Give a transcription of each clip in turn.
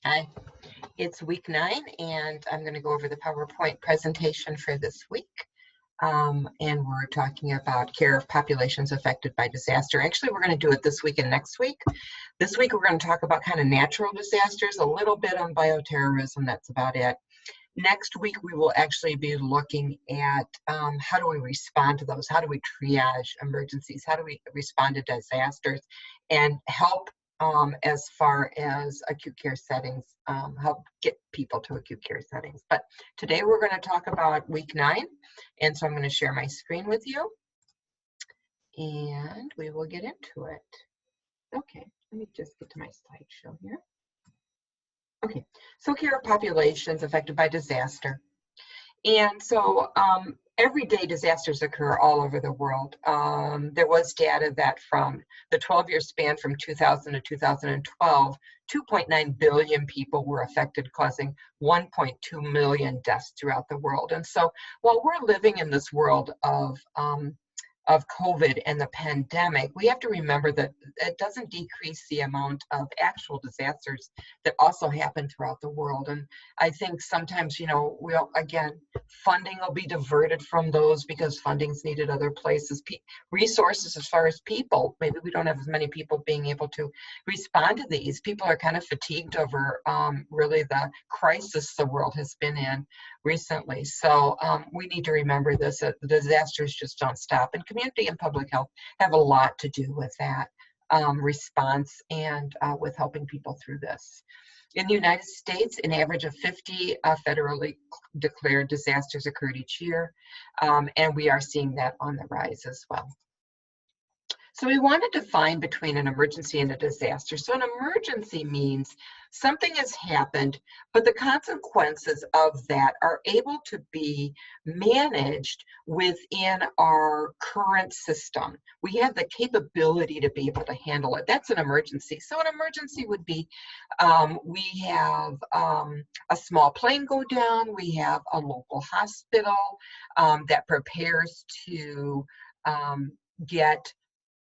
Hi, it's week 9, and I'm going to go over the PowerPoint presentation for this week. And we're talking about care of populations affected by disaster. Actually, we're going to do it this week and next week. This week, we're going to talk about kind of natural disasters, a little bit on bioterrorism. That's about it. Next week, we will actually be looking at how do we respond to those? How do we triage emergencies? How do we respond to disasters and help as far as acute care settings, help get people to acute care settings. But today we're going to talk about week 9, and so I'm going to share my screen with you, and we will get into it. Okay, let me just get to my slideshow here. Okay, so care of populations affected by disaster. And so everyday disasters occur all over the world. There was data that from the 12-year span from 2000 to 2012, 2.9 billion people were affected, causing 1.2 million deaths throughout the world. And so while we're living in this world of COVID and the pandemic, we have to remember that it doesn't decrease the amount of actual disasters that also happen throughout the world. And I think sometimes, we'll, again, funding will be diverted from those because funding's needed other places. Resources as far as people, maybe we don't have as many people being able to respond to these. People are kind of fatigued over really the crisis the world has been in recently. So we need to remember this, that the disasters just don't stop. And community and public health have a lot to do with that response and with helping people through this. In the United States, an average of 50 federally declared disasters occurred each year, and we are seeing that on the rise as well. So we want to define between an emergency and a disaster. So an emergency means something has happened, but the consequences of that are able to be managed within our current system. We have the capability to be able to handle it. That's an emergency. So an emergency would be, we have a small plane go down, we have a local hospital that prepares to get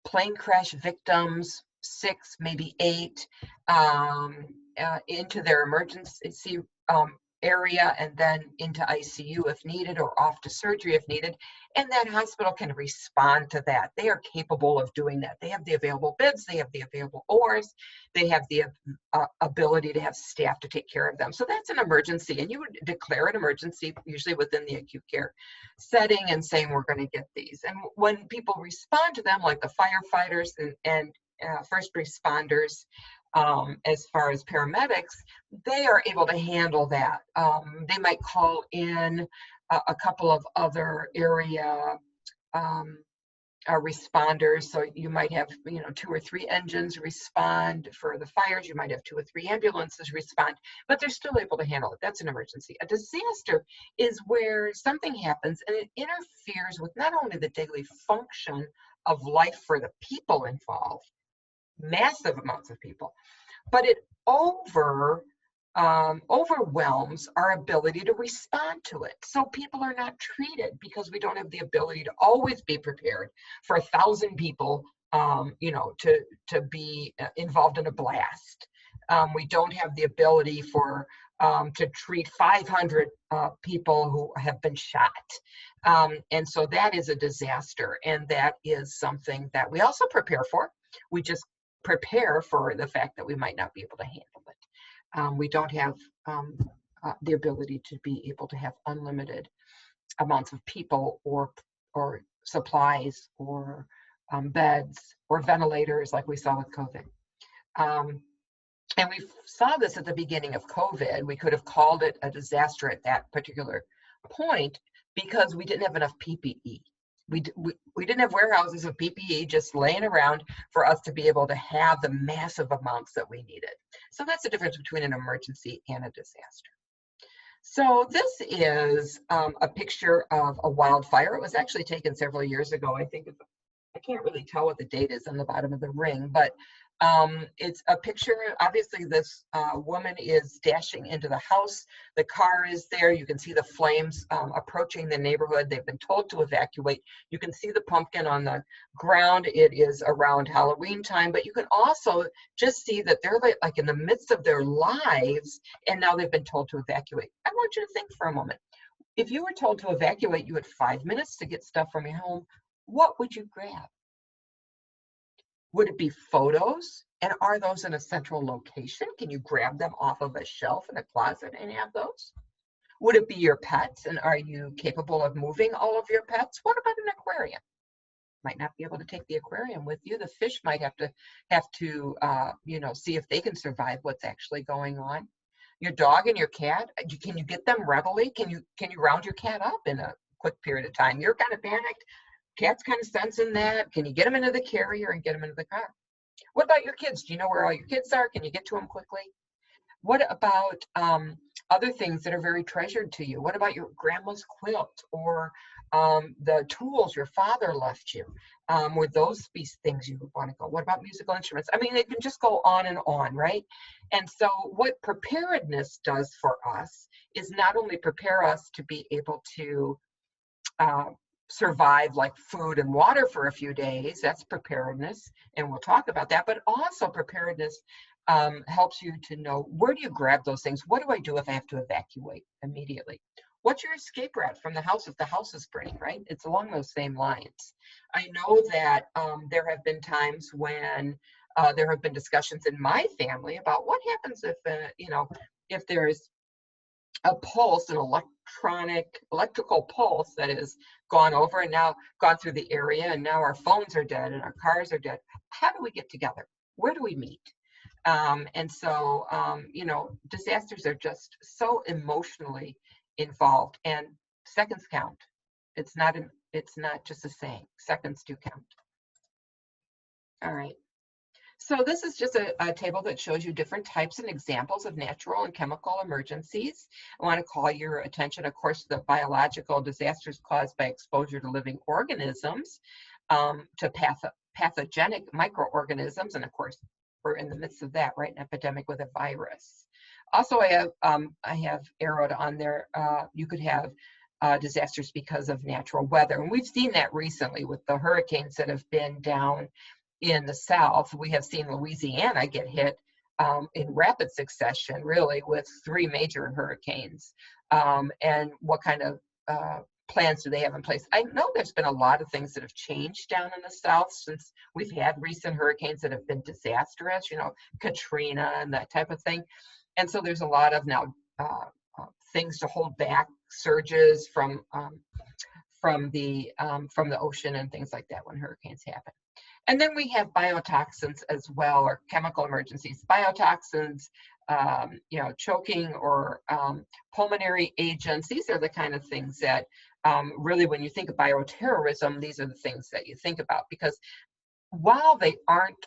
plane crash victims, 6, maybe 8, into their emergency area and then into ICU if needed, or off to surgery if needed. And that hospital can respond to that. They are capable of doing that. They have the available beds, they have the available ORs, they have the ability to have staff to take care of them. So that's an emergency, and you would declare an emergency usually within the acute care setting and saying we're going to get these. And when people respond to them, like the firefighters and first responders, as far as paramedics, they are able to handle that. They might call in a couple of other area responders. So you might have 2 or 3 engines respond for the fires. You might have 2 or 3 ambulances respond, but they're still able to handle it. That's an emergency. A disaster is where something happens and it interferes with not only the daily function of life for the people involved, massive amounts of people, but it overwhelms our ability to respond to it. So people are not treated because we don't have the ability to always be prepared for 1,000 people, to be involved in a blast. We don't have the ability to treat 500 people who have been shot. And so that is a disaster, and that is something that we also prepare for. We just prepare for the fact that we might not be able to handle it. We don't have the ability to be able to have unlimited amounts of people or supplies or beds or ventilators like we saw with COVID. And we saw this at the beginning of COVID. We could have called it a disaster at that particular point because we didn't have enough PPE. We didn't have warehouses of PPE just laying around for us to be able to have the massive amounts that we needed. So that's the difference between an emergency and a disaster. So this is a picture of a wildfire. It was actually taken several years ago. I can't really tell what the date is on the bottom of the ring, but It's a picture. Obviously, this woman is dashing into the house. The car is there. You can see the flames approaching the neighborhood. They've been told to evacuate. You can see the pumpkin on the ground. It is around Halloween time, but you can also just see that they're like in the midst of their lives, and now they've been told to evacuate. I want you to think for a moment. If you were told to evacuate, you had 5 minutes to get stuff from your home. What would you grab? Would it be photos? And are those in a central location? Can you grab them off of a shelf in a closet and have those? Would it be your pets? And are you capable of moving all of your pets? What about an aquarium? Might not be able to take the aquarium with you. The fish might have to see if they can survive what's actually going on. Your dog and your cat, can you get them readily? Can you round your cat up in a quick period of time? You're kind of panicked. Cat's kind of sensing that. Can you get them into the carrier and get them into the car? What about your kids? Do you know where all your kids are? Can you get to them quickly? What about other things that are very treasured to you? What about your grandma's quilt or the tools your father left you? Would those be things you would want to go? What about musical instruments? I mean, it can just go on, right? And so what preparedness does for us is not only prepare us to be able to survive like food and water for a few days. That's preparedness, and we'll talk about that. But also preparedness helps you to know, where do you grab those things? What do I do if I have to evacuate immediately? What's your escape route from the house if the house is burning, right? It's along those same lines. I know that there have been times when there have been discussions in my family about what happens if, if there's a pulse, an electrical pulse that has gone over and now gone through the area, and now our phones are dead and our cars are dead. How do we get together? Where do we meet? And so, disasters are just so emotionally involved, and seconds count. It's not just a saying. Seconds do count. All right. So this is just a table that shows you different types and examples of natural and chemical emergencies. I want to call your attention, of course, to the biological disasters caused by exposure to living organisms, to pathogenic microorganisms, and of course, we're in the midst of that, right? An epidemic with a virus. Also, I have arrowed on there, you could have disasters because of natural weather. And we've seen that recently with the hurricanes that have been down in the South. We have seen Louisiana get hit in rapid succession, really, with 3 major hurricanes. And what kind of plans do they have in place? I know there's been a lot of things that have changed down in the South since we've had recent hurricanes that have been disastrous, Katrina and that type of thing. And so there's a lot of now things to hold back surges from the ocean and things like that when hurricanes happen. And then we have biotoxins as well, or chemical emergencies. Biotoxins, choking or pulmonary agents. These are the kind of things that really, when you think of bioterrorism, these are the things that you think about, because while they aren't,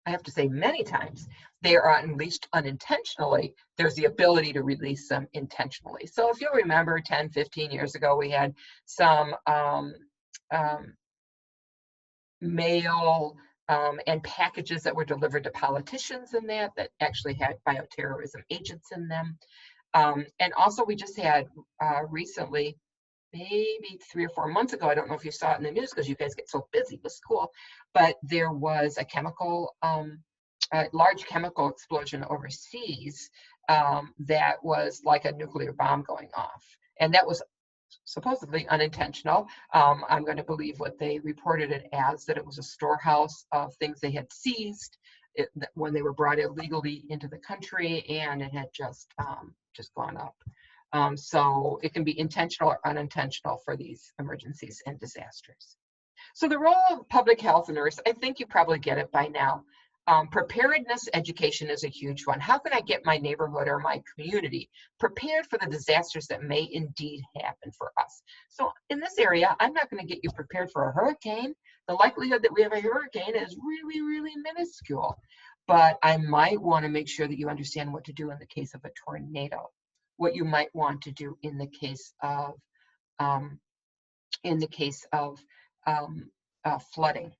I have to say many times, they are unleashed unintentionally, there's the ability to release them intentionally. So if you'll remember 10, 15 years ago, we had some mail and packages that were delivered to politicians in that actually had bioterrorism agents in them. And also we just had recently, maybe 3 or 4 months ago, I don't know if you saw it in the news because you guys get so busy with school, but there was a large chemical explosion overseas that was like a nuclear bomb going off. And that was supposedly unintentional. I'm going to believe what they reported it as, that it was a storehouse of things they had seized when they were brought illegally into the country, and it had just gone up. So it can be intentional or unintentional for these emergencies and disasters. So the role of public health nurse, I think you probably get it by now. Preparedness education is a huge one. How can I get my neighborhood or my community prepared for the disasters that may indeed happen for us? So in this area, I'm not going to get you prepared for a hurricane. The likelihood that we have a hurricane is really, really minuscule. But I might want to make sure that you understand what to do in the case of a tornado, what you might want to do in the case of flooding.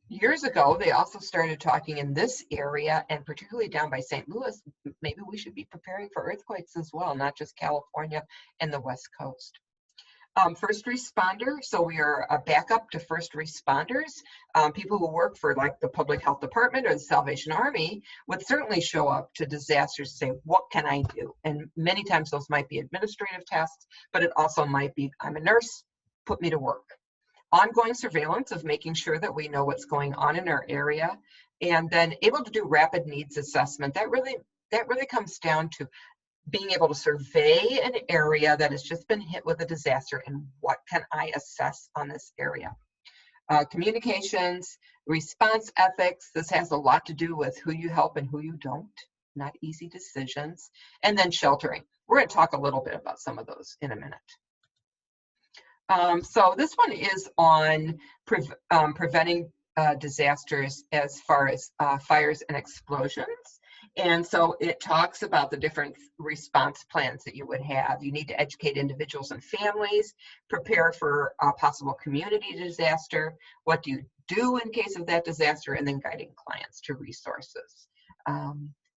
Years ago, they also started talking in this area, and particularly down by St. Louis, maybe we should be preparing for earthquakes as well, not just California and the West Coast. First responder, so we are a backup to first responders. People who work for like the public health department or the Salvation Army would certainly show up to disasters to say, what can I do? And many times those might be administrative tasks, but it also might be, I'm a nurse, put me to work. Ongoing surveillance of making sure that we know what's going on in our area, and then able to do rapid needs assessment. That really comes down to being able to survey an area that has just been hit with a disaster and what can I assess on this area. Communications, response ethics, this has a lot to do with who you help and who you don't, not easy decisions. And then sheltering. We're going to talk a little bit about some of those in a minute. So this one is on preventing disasters as far as fires and explosions. And so it talks about the different response plans that you would have. You need to educate individuals and families, prepare for a possible community disaster, what do you do in case of that disaster, and then guiding clients to resources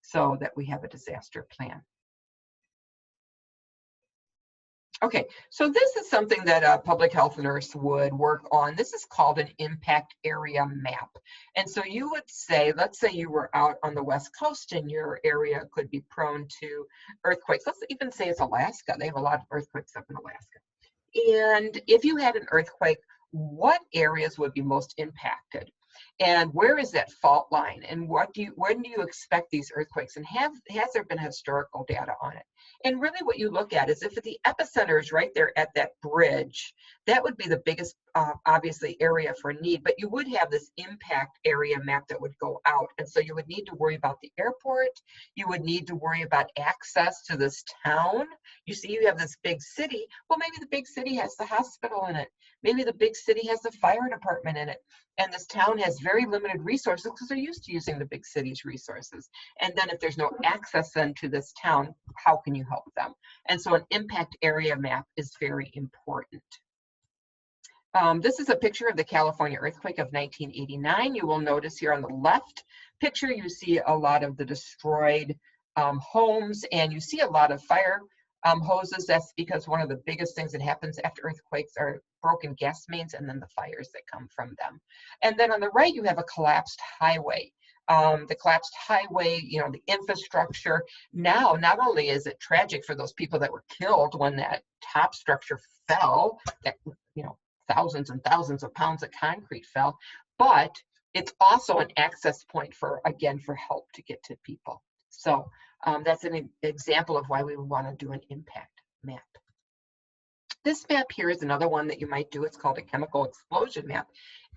so that we have a disaster plan. Okay, so this is something that a public health nurse would work on. This is called an impact area map. And so you would say, let's say you were out on the West Coast and your area could be prone to earthquakes. Let's even say it's Alaska. They have a lot of earthquakes up in Alaska. And if you had an earthquake, what areas would be most impacted? And where is that fault line? And when do you expect these earthquakes? And has there been historical data on it? And really what you look at is if the epicenter is right there at that bridge, that would be the biggest, obviously, area for need, but you would have this impact area map that would go out. And so you would need to worry about the airport. You would need to worry about access to this town. You see, you have this big city. Well, maybe the big city has the hospital in it. Maybe the big city has the fire department in it. And this town has very limited resources because they're used to using the big city's resources. And then if there's no access then to this town, how can you help them? And so an impact area map is very important. This is a picture of the California earthquake of 1989. You will notice here on the left picture, you see a lot of the destroyed homes, and you see a lot of fire hoses. That's because one of the biggest things that happens after earthquakes are broken gas mains and then the fires that come from them. And then on the right, you have a collapsed highway. The collapsed highway, you know, the infrastructure. Now, not only is it tragic for those people that were killed when that top structure fell, that, you know, thousands and thousands of pounds of concrete fell, but it's also an access point for, again, for help to get to people. So that's an example of why we would want to do an impact map. This map here is another one that you might do. It's called a chemical explosion map.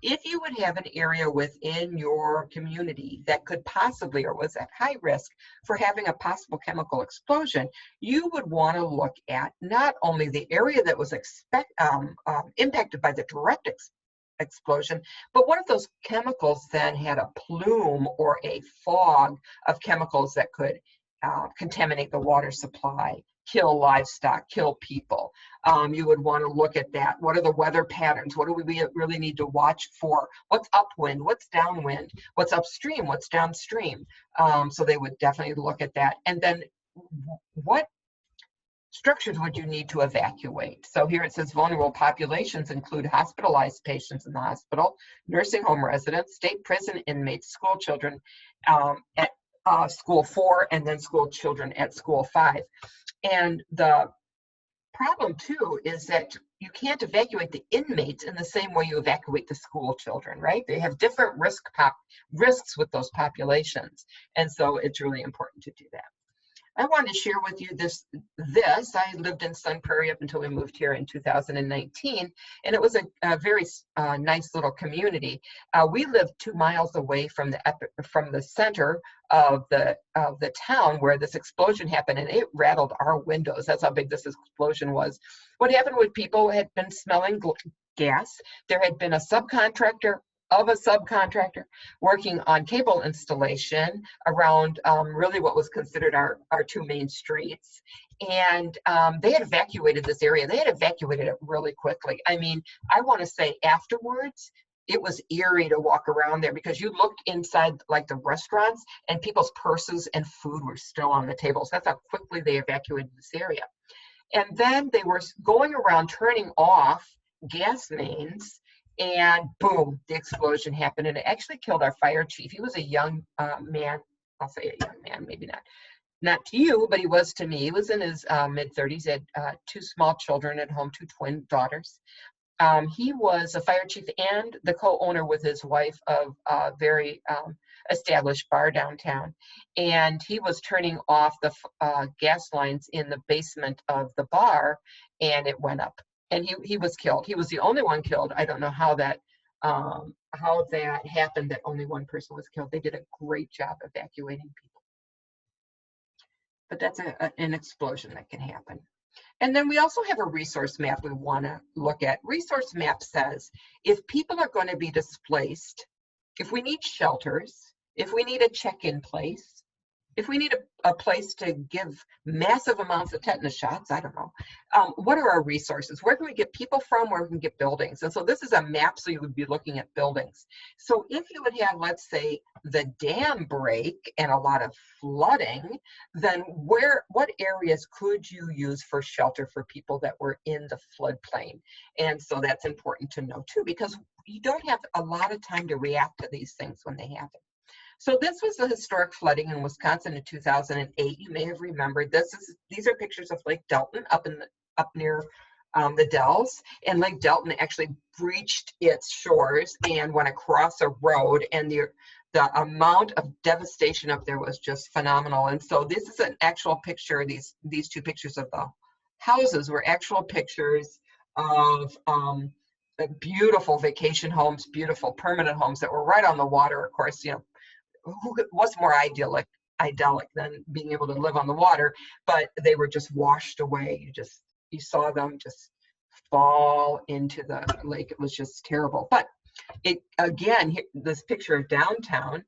If you would have an area within your community that could possibly or was at high risk for having a possible chemical explosion, you would want to look at not only the area that was impacted by the direct explosion, but what if those chemicals then had a plume or a fog of chemicals that could contaminate the water supply, kill livestock, kill people? You would want to look at that. What are the weather patterns? What do we really need to watch for? What's upwind? What's downwind? What's upstream? What's downstream? So they would definitely look at that. And then what structures would you need to evacuate? So here it says vulnerable populations include hospitalized patients in the hospital, nursing home residents, state prison inmates, school children at school 4, and then school children at school 5. And the problem too is that you can't evacuate the inmates in the same way you evacuate the school children, right? They have different risks with those populations. And so it's really important to do that. I want to share with you this. I lived in Sun Prairie up until we moved here in 2019, and it was a very nice little community. We lived 2 miles away from the center of the town where this explosion happened, and it rattled our windows. That's how big this explosion was. What happened was people had been smelling gas. There had been a subcontractor working on cable installation around really what was considered our 2 main streets. And they had evacuated this area. They had evacuated it really quickly. I mean, I want to say afterwards, it was eerie to walk around there because you looked inside like the restaurants and people's purses and food were still on the tables. That's how quickly they evacuated this area. And then they were going around turning off gas mains, and boom, the explosion happened. And it actually killed our fire chief. He was a young man. I'll say a young man, maybe not to you, but he was to me. He was in his mid-30s, had 2 small children at home, 2 twin daughters. He was a fire chief and the co-owner with his wife of a very established bar downtown. And he was turning off the gas lines in the basement of the bar, and it went up. And he was killed. He was the only one killed. I don't know how that happened, that only one person was killed. They did a great job evacuating people. But that's an explosion that can happen. And then we also have a resource map we want to look at. Resource map says if people are going to be displaced, if we need shelters, if we need a check-in place, if we need a place to give massive amounts of tetanus shots, I don't know, what are our resources? Where can we get people from? Where we can get buildings? And so this is a map, so you would be looking at buildings. So if you would have, let's say, the dam break and a lot of flooding, then what areas could you use for shelter for people that were in the floodplain? And so that's important to know too, because you don't have a lot of time to react to these things when they happen. So this was the historic flooding in Wisconsin in 2008. You may have remembered this. These are pictures of Lake Delton up near the Dells. And Lake Delton actually breached its shores and went across a road, and the amount of devastation up there was just phenomenal. And so this is an actual picture. These 2 pictures of the houses were actual pictures of beautiful vacation homes, beautiful permanent homes that were right on the water. Of course, what's more idyllic than being able to live on the water, but they were just washed away. You saw them just fall into the lake. It was just terrible. But this picture of downtown,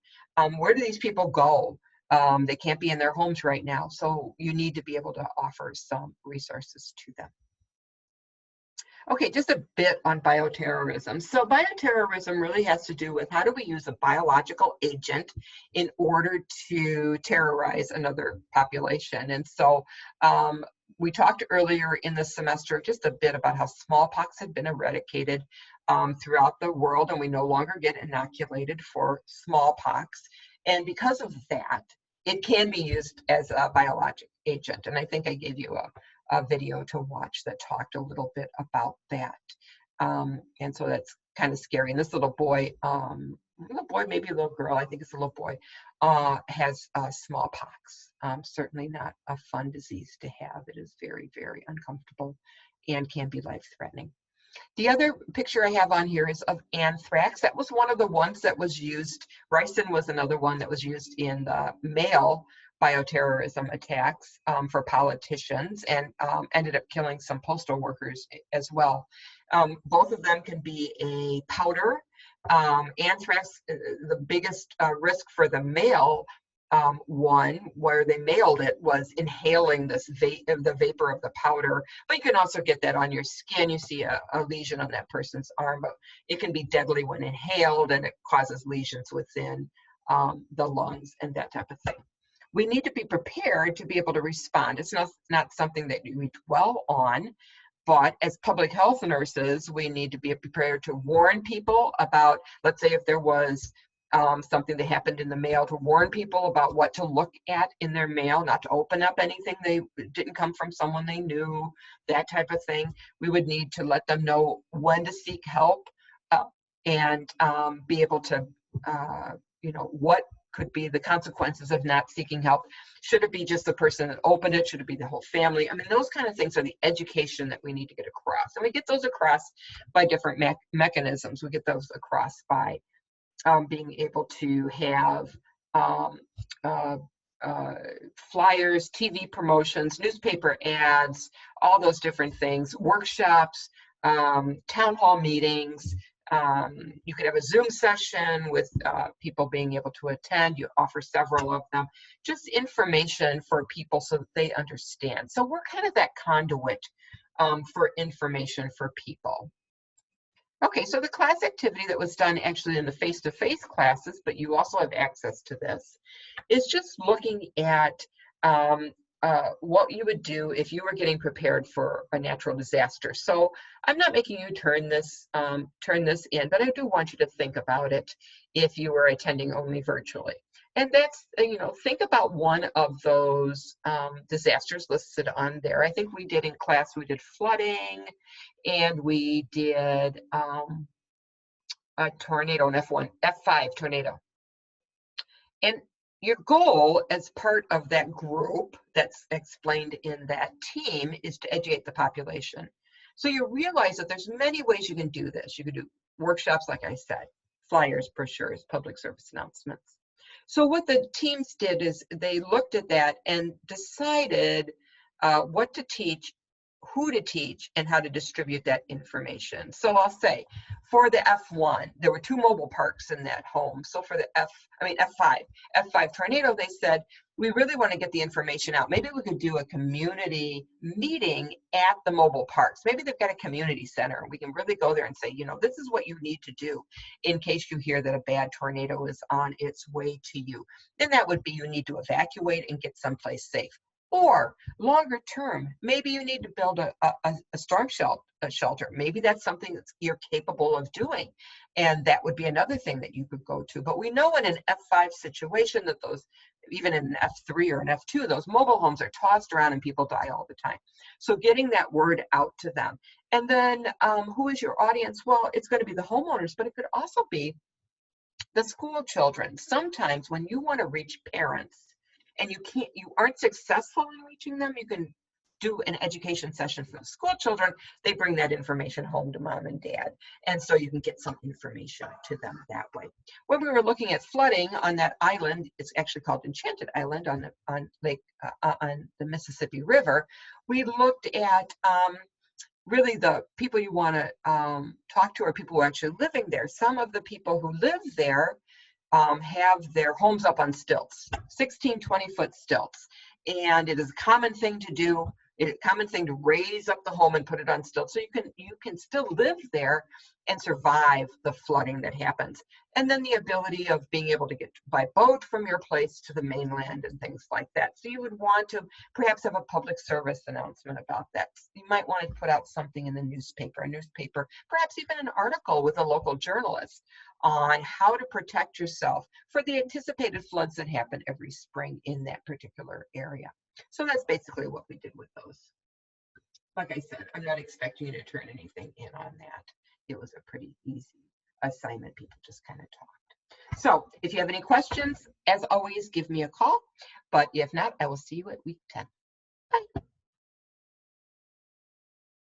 where do these people go? They can't be in their homes right now, so you need to be able to offer some resources to them. Okay, just a bit on bioterrorism. So bioterrorism really has to do with how do we use a biological agent in order to terrorize another population. And so we talked earlier in the semester just a bit about how smallpox had been eradicated throughout the world, and we no longer get inoculated for smallpox. And because of that, it can be used as a biologic agent. And I think I gave you a video to watch that talked a little bit about that. And so that's kind of scary. And this little boy, maybe a little girl, I think it's a little boy, has smallpox. Certainly not a fun disease to have. It is very, very uncomfortable and can be life-threatening. The other picture I have on here is of anthrax. That was one of the ones that was used. Ricin was another one that was used in the male bioterrorism attacks for politicians, and ended up killing some postal workers as well. Both of them can be a powder. Anthrax, the biggest risk for the male one, where they mailed it, was inhaling the vapor of the powder. But you can also get that on your skin. You see a lesion on that person's arm, but it can be deadly when inhaled, and it causes lesions within the lungs and that type of thing. We need to be prepared to be able to respond. It's not something that we dwell on, but as public health nurses, we need to be prepared to warn people about, let's say if there was something that happened in the mail, to warn people about what to look at in their mail, not to open up anything they didn't come from someone they knew, that type of thing. We would need to let them know when to seek help and be able to, what could be the consequences of not seeking help. Should it be just the person that opened it? Should it be the whole family? I mean, those kind of things are the education that we need to get across. And we get those across by different mechanisms. We get those across by being able to have flyers, TV promotions, newspaper ads, all those different things, workshops, town hall meetings. You could have a Zoom session with people being able to attend. You offer several of them, just information for people so that they understand. So we're kind of that conduit for information for people. Okay, so the class activity that was done actually in the face-to-face classes, but you also have access to this, is just looking at what you would do if you were getting prepared for a natural disaster. So I'm not making you turn this in, but I do want you to think about it if you were attending only virtually. And that's, think about one of those disasters listed on there. I think we did in class, we did flooding, and we did a tornado, an F5 tornado. And your goal as part of that group that's explained in that team is to educate the population. So you realize that there's many ways you can do this. You could do workshops, like I said, flyers, brochures, public service announcements. So what the teams did is they looked at that and decided what to teach, who to teach, and how to distribute that information. So I'll say, for the F1, there were 2 mobile parks in that home. So for the F5 tornado, they said, we really want to get the information out. Maybe we could do a community meeting at the mobile parks. Maybe they've got a community center, and we can really go there and say, this is what you need to do in case you hear that a bad tornado is on its way to you. Then that would be, you need to evacuate and get someplace safe. Or longer term, maybe you need to build a storm shelter. Maybe that's something that you're capable of doing. And that would be another thing that you could go to. But we know in an F5 situation that those, even in an F3 or an F2, those mobile homes are tossed around and people die all the time. So getting that word out to them. And then who is your audience? Well, it's going to be the homeowners, but it could also be the school children. Sometimes when you want to reach parents, and you aren't successful in reaching them, you can do an education session for the school children. They bring that information home to mom and dad, and so you can get some information to them that way. When we were looking at flooding on that island, it's actually called Enchanted Island on the Mississippi River, we looked at really the people you want to talk to are people who are actually living there. Some of the people who live there have their homes up on stilts, 16, 20-foot stilts. And it is a common thing to do, a common thing to raise up the home and put it on stilts. So you can still live there and survive the flooding that happens. And then the ability of being able to get by boat from your place to the mainland and things like that. So you would want to perhaps have a public service announcement about that. You might want to put out something in the newspaper, perhaps even an article with a local journalist on how to protect yourself for the anticipated floods that happen every spring in that particular area. So that's basically what we did with those. Like I said, I'm not expecting you to turn anything in on that. It was a pretty easy assignment. People just kind of talked. So if you have any questions, as always, give me a call. But if not, I will see you at week 10. Bye.